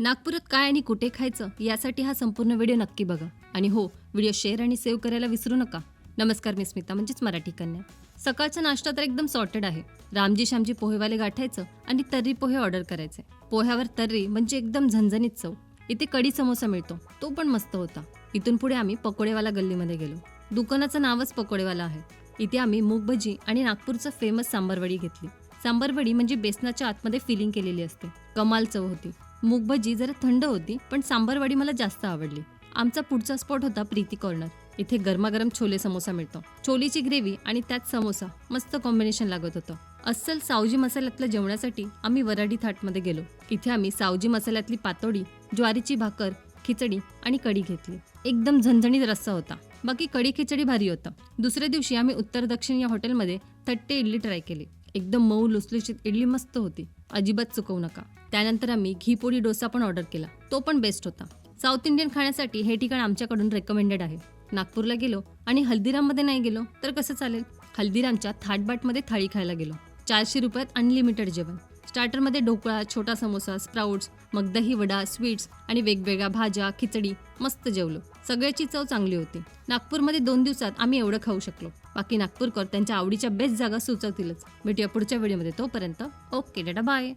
नागपुरात काय आणि कुठे खायचं यासाठी हा संपूर्ण व्हिडिओ नक्की बघा. आणि हो, व्हिडिओ शेअर आणि सेव्ह करायला विसरू नका. नमस्कार, मी स्मिता म्हणजेच मराठी कन्या. सकाळचा नाश्ता तर एकदम सॉर्टेड आहे. रामजी श्यामजी पोहेवाले गाठायचं आणि तर्री पोहे ऑर्डर करायचे. पोह्यावर तर्री म्हणजे एकदम झणझणीत चव. इथे कढी समोसा मिळतो, तो पण मस्त होता. इथून पुढे आम्ही पकोडेवाला गल्लीमध्ये गेलो. दुकानाचं नावच पकोडेवाला आहे. इथे आम्ही मूग भजी आणि नागपूरचं फेमस सांबारवडी घेतली. सांबारवडी म्हणजे बेसनाच्या आतमध्ये फिलिंग केलेली असते. कमाल चव होती. मूग भजी जरा थंड होती, पण सांबारवडी मला जास्त आवडली. आमचा पुढचा स्पॉट होता प्रीती कॉर्नर. इथे गरमागरम छोले समोसा मिळतो. छोलीची ग्रेव्ही आणि त्यात समोसा, मस्त कॉम्बिनेशन लागत होतं. अस्सल सावजी मसाल्यातल्या जेवणासाठी आम्ही वराडी थाटमध्ये गेलो. इथे आम्ही सावजी मसाल्यातली पातोडी, ज्वारीची भाकर, खिचडी आणि कढी घेतली. एकदम झणझणीत रस्सा होता. बाकी कढी खिचडी भारी होतं. दुसऱ्या दिवशी आम्ही उत्तर दक्षिण या हॉटेलमध्ये तट्टे इडली ट्राय केली. एकदम मऊ लुसलुशीत इडली मस्त होती. अजिबात चुकवू नका. त्यानंतर आम्ही घी पोळी डोसा पण ऑर्डर केला. तो पण बेस्ट होता. साऊथ इंडियन खाण्यासाठी हे ठिकाण आमच्याकडून रेकमेंडेड आहे. नागपूरला गेलो आणि हल्दीराममध्ये नाही गेलो तर कसं चालेल? हल्दीरामच्या थाटबाटमध्ये थाळी खायला गेलो. 400 रुपयात अनलिमिटेड जेवण. स्टार्टरमध्ये ढोकळा, छोटा समोसा, स्प्राउट्स, मग दही वडा, स्वीट्स आणि वेगवेगळ्या भाज्या, खिचडी. मस्त जेवलो. सगळ्याची चव चांगली होती. नागपूरमध्ये 2 दिवसात आम्ही एवढं खाऊ शकलो. बाकी नागपूरकर त्यांच्या आवडीच्या बेस्ट जागा सुचवतीलच. भेटूया पुढच्या व्हिडिओमध्ये. तोपर्यंत ओके, टाटा, बाय.